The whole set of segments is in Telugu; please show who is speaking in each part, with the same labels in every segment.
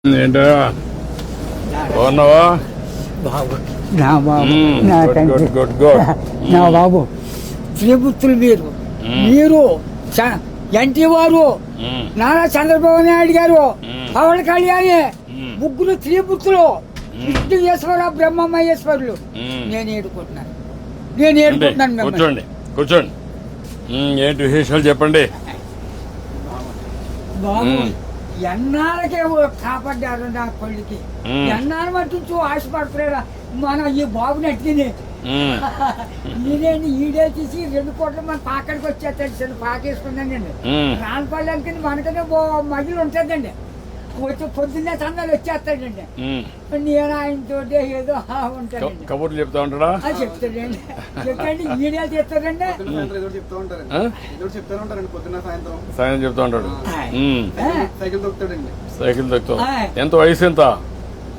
Speaker 1: ఏంటో బాగున్నావా?
Speaker 2: బాబు నా బాబు నా
Speaker 1: గుడ్
Speaker 2: తండ్రి
Speaker 1: గుడ్ గుడ్ గుడ్.
Speaker 2: నా బాబు త్రిపుత్రులు మీరు ఎన్టీ వారు నారా చంద్రబాబు నాయుడు గారు పవన్ కళ్యాణ్ ముగ్గురు త్రిపుత్రులు విష్ణుయేశ్వర బ్రహ్మ మహేశ్వరులు నేను ఏడుకుంటున్నాను మిమ్మల్ని.
Speaker 1: కూర్చోండి కూర్చోండి. ఏంటి విశేషాలు చెప్పండి.
Speaker 2: బాబు ఎన్నాళ్ళకే కాపాడ్డారు నా కొడుకి ఎన్నాళ్ళు మట్టించు ఆశపడుతున్నారా మన ఈ బాబుని అట్టినే ఈడేంటి ఈడే తీసి 2 కోట్ల మన పాకడికి వచ్చేస్తాడు చిన్న పాకేసుకున్నానండి రాన్పల్లెకి మనకనే మగిలి ఉంటుందండి వచ్చి పొద్దున్నే సందాలు వచ్చేస్తాడండి నేను ఆయనతో ఏదో ఉంటానండి
Speaker 1: కబుర్లు చెప్తా ఉంటాడా?
Speaker 2: చెప్తాడండి చెప్పండి ఈడే చెప్తాడండి
Speaker 1: సాయం చెప్తా ఉంటాడు. సైకిల్ తొక్కుతావు. ఎంత వయసు ఎంత?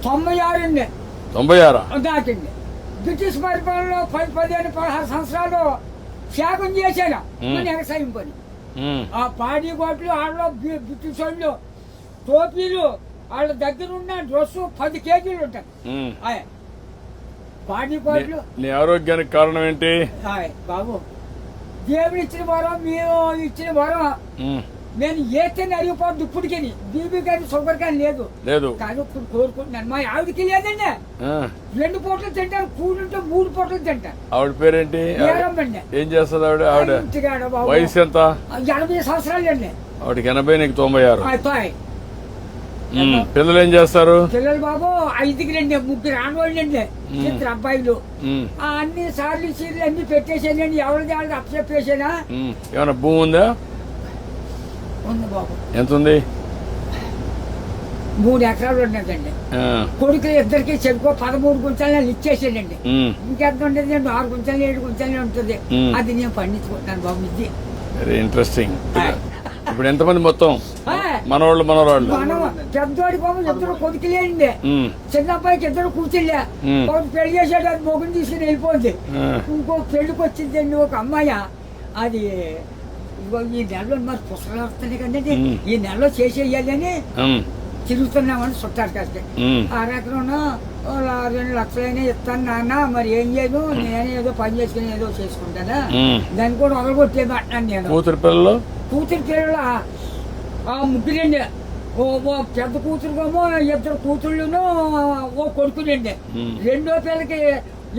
Speaker 2: 96 అండి.
Speaker 1: 96
Speaker 2: దాకండి. బ్రిటిష్ పరిపాలనలో 15-16 సంవత్సరాలు త్యాగం చేశాను మన వ్యవసాయం పని. ఆ పాడి గోట్లు వాళ్ళలో బ్రిటిష్ వాళ్ళు టోపీలు వాళ్ళ దగ్గర ఉన్న డ్రెస్ 10 కేజీలు ఉంటాయి. పాడి గోట్లు.
Speaker 1: నీ ఆరోగ్యానికి కారణం ఏంటి?
Speaker 2: బాబు దేవుడు ఇచ్చిన వరం మీరు ఇచ్చిన వరం నేను ఏతని అరిగిపోద్దు ఇప్పటికి బీబీ కానీ షుగర్ కానీ లేదు కానీ ఇప్పుడు కోరుకుంటున్నాను. మా ఆవిడకి లేదండి 2 పూటలు తింటారు కూడుంటే 3 పూటలు తింటారు.
Speaker 1: ఆవిడ పేరేంటి? ఏం చేస్తుంది ఆవిడ? వయసు ఎంత?
Speaker 2: 80 సంవత్సరాలు అండి.
Speaker 1: ఆవిడకి 80 నీకు 96. పిల్లలు ఏం చేస్తారు?
Speaker 2: పిల్లలు బాబు 5కి 3 ఆడవాళ్ళు అండి 2 అబ్బాయిలు. అన్ని సార్లు సీర్లు అన్ని పెట్టేసానండి. ఎవరిది వాళ్ళకి అప్పచెప్పేసానా.
Speaker 1: ఏమైనా భూమి ఉందా?
Speaker 2: ఉంది బాబు.
Speaker 1: ఎంత ఉంది?
Speaker 2: 3 ఎకరాలు ఉన్నదండి. కొడుకులు ఇద్దరికి చెరుకో 13 గుంటలు ఇచ్చేసాడండి. ఇంకెంత ఉండేది 6 గుంటలు 7 గుంటలు ఉంటుంది. అది నేను పండించుకుంటున్నాను బాబు. ఇది
Speaker 1: వెరీ ఇంట్రెస్టింగ్. ఇప్పుడు ఎంతమంది మొత్తం మనవాళ్ళు మనవరాళ్ళు?
Speaker 2: పెద్దోడి బాబు 2 కొడుకులేండి. చిన్న అబ్బాయికి 2 కూతుళ్ళే. ఒకటి పెళ్లి చేసాడు, అది మొగుని తీసుకుని వెళ్ళిపోయింది. ఇంకో పెళ్లికి వచ్చిందండి ఒక అమ్మాయి. అది ఈ నెలలో మరి పుస్తకాలు వస్తున్నాయి కదండి. ఈ నెలలో చేసేయాలని తిరుగుతున్నామని చుట్టారు కాస్త. 6 ఎకరం 2 లక్షలైనా ఇస్తాను నాన్న, మరి ఏం చేయను, నేనే ఏదో పని చేసుకుని ఏదో చేసుకుంటానా, దాన్ని కూడా వదలగొట్టేమంటున్నాను నేను.
Speaker 1: కూతురు పిల్లలు
Speaker 2: 3 ఓ పెద్ద కూతురుకేమో 2 కూతుళ్ళును ఓ కొడుకునండి. 2వ పిల్లకి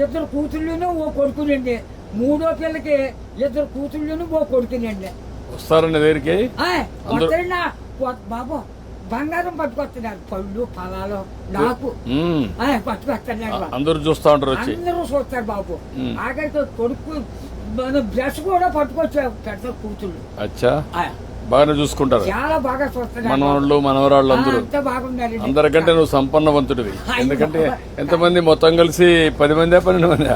Speaker 2: 2 కూతుళ్ళును ఓ కొడుకునండి. 3వ పిల్లకి 2 కూతుళ్ళును ఓ కొడుకునండి.
Speaker 1: వస్తారండి దగ్గరికి
Speaker 2: బాబు బంగారం పట్టుకొస్తున్నారు. పళ్ళు ఫలాలు నాకు పట్టుకొస్తున్నారు.
Speaker 1: అందరూ చూస్తా ఉంటారు,
Speaker 2: అందరూ చూస్తారు బాబు. ఆఖరికి కొడుకు బ్రష్ కూడా పట్టుకొచ్చారు పెద్ద కూతుళ్ళు.
Speaker 1: అచ్చా బాగానే చూసుకుంటారు.
Speaker 2: చాలా బాగా చూస్తున్నారు.
Speaker 1: మనవాళ్ళు మనవరాళ్ళు అందరూ
Speaker 2: బాగున్నారు.
Speaker 1: అందరికంటే నువ్వు సంపన్నవంతుడివి. ఎందుకంటే ఎంతమంది మొత్తం కలిసి 10 మంది 12 మంది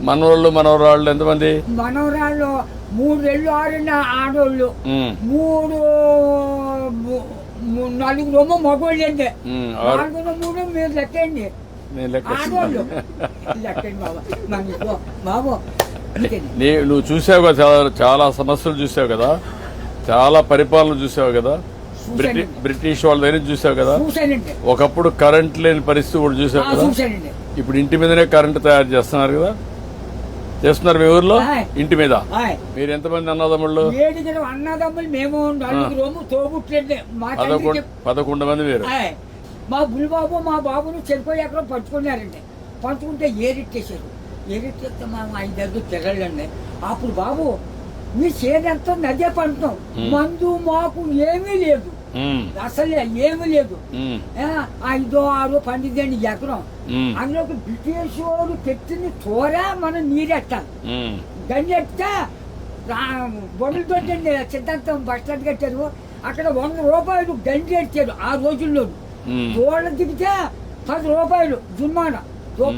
Speaker 1: మనవాళ్ళు మనవరాళ్ళు ఎంతమంది?
Speaker 2: మనవరాళ్ళు 3 ఏళ్ళు 6 ఆడోళ్ళు, 4 మగోళ్ళు అండి. 4 మీరు లెక్కండి. ఆడోళ్ళు లెక్కండి బాబు. బాబు
Speaker 1: నువ్వు చూసావు కదా, చాలా సమస్యలు చూసావు కదా, చాలా పరిపాలన చూసావు కదా, బ్రిటిష్ వాళ్ళ దగ్గర చూసావు కదా. ఒకప్పుడు కరెంట్ లేని పరిస్థితి కూడా చూసావు కదా. ఇప్పుడు ఇంటి మీదనే కరెంట్ తయారు చేస్తున్నారు కదా, చేస్తున్నారు మీ ఊర్లో ఇంటి మీద. మీరు ఎంతమంది అన్నదమ్ముళ్ళు?
Speaker 2: 7 అన్నదమ్ములు. మేము 4 తోబుట్లండి.
Speaker 1: 11 మంది మీరు.
Speaker 2: మా బుల్బాబు మా బాబును చెరుకు ఎకరం పంచుకున్నారండి. పంచుకుంటే ఏరిట్టేశారు. ఏరిట్టేస్తే మా 5 పిల్లలండి. అప్పుడు బాబు మీ చేనంతా నదే పంటున్నాం, మందు మాకు ఏమీ లేదు, అసలే ఏమీ లేదు. 5, 6 పండిద్దండి ఎకరం. అందులోకి బ్రిటిష్ వాడు పెట్టిన తోర మనం నీరెట్టాలి. గంజెట్టే బొండుతో సిద్ధాంతం బస్ స్టాండ్ కట్టారు. అక్కడ 100 రూపాయలు గంజి ఎట్టారు ఆ రోజుల్లో. దోళ్ళ దిగితే 10 రూపాయలు జుర్మానా.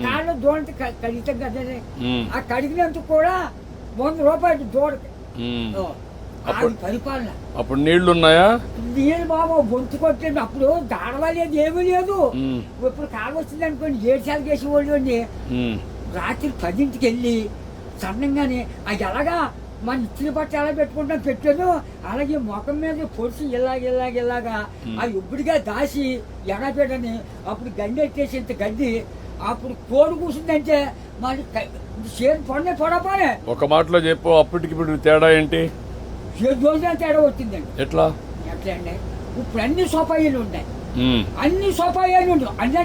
Speaker 2: కాళ్ళు దోళ్ళకి కడిగితే కదా, ఆ కడిగినందుకు కూడా 100 రూపాయలు దోడకి. పరిపాలన.
Speaker 1: అప్పుడు నీళ్లు ఉన్నాయా?
Speaker 2: నీళ్ళు బాబు బొంతు కొట్టండి. అప్పుడు దాడవలేదు, ఏమీ లేదు. ఇప్పుడు కాలు వచ్చింది అనుకోండి 7 సార్లు చేసేవాళ్ళు అండి. రాత్రి 10ంటికి వెళ్ళి సన్నంగానే అది ఎలాగా మన ఇచ్చిన బట్ట ఎలా పెట్టుకుంటాం పెట్టాను, అలాగే ముఖం మీద పొడిచి ఇలాగా ఆ ఇప్పుడుగా దాసి ఎడపెట్టని అప్పుడు గండి ఎట్టేసి ఇంత గడ్డి అప్పుడు కోడి కూర్చుందంటే మరి చేను పొడపానే.
Speaker 1: ఒక మాటలో చెప్పు, అప్పటికి ఇప్పుడు తేడా ఏంటి?
Speaker 2: రోజున తేడా వచ్చిందండి.
Speaker 1: ఎట్లా
Speaker 2: అండి ఇప్పుడు అన్ని సోపాయిలు ఉన్నాయి, అన్ని సోపాయాలు ఉండవు. అంటే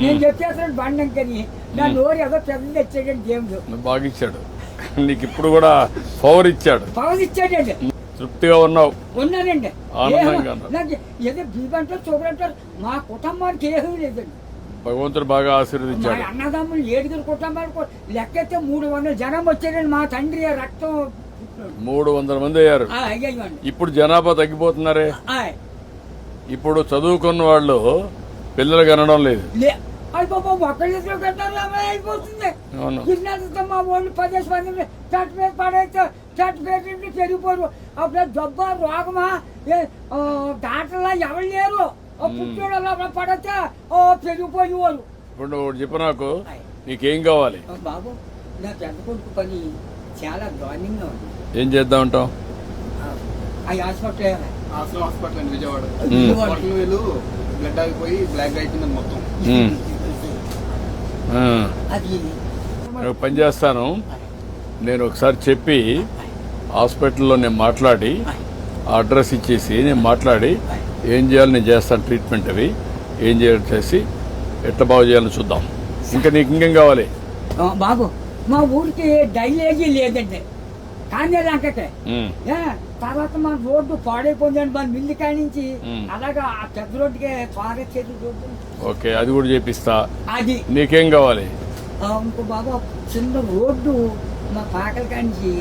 Speaker 2: నేను చెప్పేస్తాను బండం కానీ నా నోరు ఏదో పెద్ద తెచ్చాడండి దేవుడు.
Speaker 1: బాగా ఇచ్చాడు నీకు, ఇప్పుడు కూడా పవర్ ఇచ్చాడు.
Speaker 2: పవర్ ఇచ్చాడండి.
Speaker 1: తృప్తిగా ఉన్నావు?
Speaker 2: ఉన్నానండి.
Speaker 1: ఆనందంగా
Speaker 2: నాకు ఏదో బీబంటారు చూపడంటారు, మా కుటుంబానికి ఏమీ లేదండి.
Speaker 1: భగవంతుడు బాగా ఆశీర్వదించాడు.
Speaker 2: మా అన్నదమ్ములు 7 కుటుంబాలు లెక్కైతే 300 జనం వచ్చారండి. మా తండ్రి రక్తం
Speaker 1: 300 మంది అయ్యారు. ఇప్పుడు జనాభా తగ్గిపోతున్నారే. ఇప్పుడు చదువుకున్న వాళ్ళు పిల్లలు కనడం లేదు.
Speaker 2: అయిపోతుంది. మా వాళ్ళు 10 మంది చట్టు మీద పడైతే చట్టు మీద పెరిగిపోరు. అప్పుడు జబ్బ రోగమా దాటలా ఎవరు లేరు. పుట్టిన పడితే పెరిగిపోయేవారు.
Speaker 1: ఇప్పుడు చెప్పు నాకు, నీకేం కావాలి?
Speaker 2: బాబు నా పెద్ద కొడుకు పని చాలా దారుణంగా ఉంది.
Speaker 1: ఏం చేద్దాం అంటావు?
Speaker 3: హాస్పిటల్ అండి విజయవాడ. బ్లడ్ ఆగిపోయి బ్లాక్ అయిపోయింది మొత్తం.
Speaker 1: పని చేస్తాను నేను, ఒకసారి చెప్పి హాస్పిటల్లో నేను మాట్లాడి అడ్రస్ ఇచ్చేసి నేను మాట్లాడి ఏం చేయాలి నేను చేస్తాను. ట్రీట్మెంట్ అవి ఏం చేయాలి చేసి ఎట్లా బాగు చేయాలని చూద్దాం. ఇంకా నీకు ఇంకేం కావాలి?
Speaker 2: బాబు మా ఊరికి డైలేజీ లేదండి, కానీ లంకకే. తర్వాత మన రోడ్డు పాడైపోయిందండి, మన మిల్లి కాడి నుంచి అలాగా ఆ పెద్ద రోడ్డుకి బాగా చేతి రోడ్డు.
Speaker 1: ఓకే, అది కూడా చేపిస్తా.
Speaker 2: అది
Speaker 1: నీకేం కావాలి?
Speaker 2: ఇంకో బాబు చిన్న రోడ్డు మా పాకల కాడి నుంచి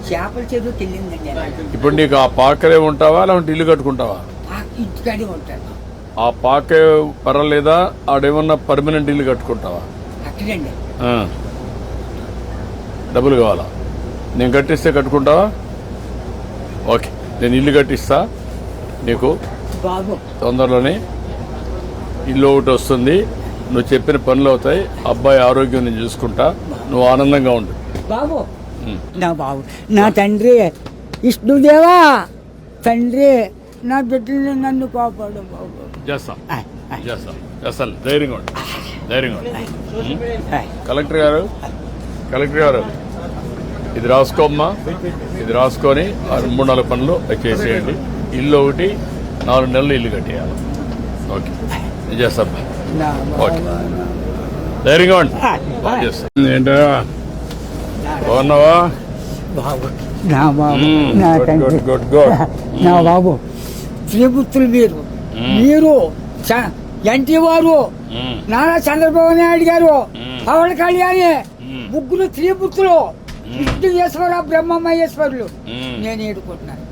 Speaker 2: చేపల చెరువుకి వెళ్ళిందండి.
Speaker 1: ఇప్పుడు నీకు ఆ పాకరే ఉంటావా లేదంటే ఇల్లు కట్టుకుంటావా?
Speaker 2: ఇంటికాడే ఉంటాను.
Speaker 1: ఆ పాకే పర్వాలేదా? ఆడేమన్నా పర్మనెంట్ ఇల్లు కట్టుకుంటావా?
Speaker 2: అక్కడండి.
Speaker 1: డబ్బులు కావాలా? నేను కట్టిస్తే కట్టుకుంటావా? ఓకే, నేను ఇల్లు కట్టిస్తా నీకు.
Speaker 2: బాబు
Speaker 1: తొందరలోనే ఇల్లు ఒకటి వస్తుంది, నువ్వు చెప్పిన పనులు అవుతాయి, అబ్బాయి ఆరోగ్యం నేను చూసుకుంటా, నువ్వు ఆనందంగా ఉండు
Speaker 2: బాబు. నా బాబు నా తండ్రి విష్ణుదేవా, తండ్రి నా బిడ్డల్ని నన్ను కాపాడు బాబు.
Speaker 1: చేస్తాను ధైర్యంగా ఉండు, ధైర్యంగా ఉండు. కలెక్టర్ గారు ఇది రాసుకోమ్మా, ఇది రాసుకొని 3-4 పనులు చేసేయండి. ఇల్లు ఒకటి 4 నెలలు ఇల్లు కట్టేయాలి. ఓకే, నేను చేస్తాను. ఓకే, ధైర్యంగా ఉండి చేస్తాను. ఏంటా బాగున్నావా?
Speaker 2: నా బాబు శ్రీపుత్రులు మీరు ఎన్టీ వారు, నారా చంద్రబాబు నాయుడు గారు, పవన్ కళ్యాణ్, ముగ్గురు శ్రీపుత్రులు, విష్ణు ఈశ్వర బ్రహ్మమహేశ్వరులు నేను ఏడుకుంటున్నాను.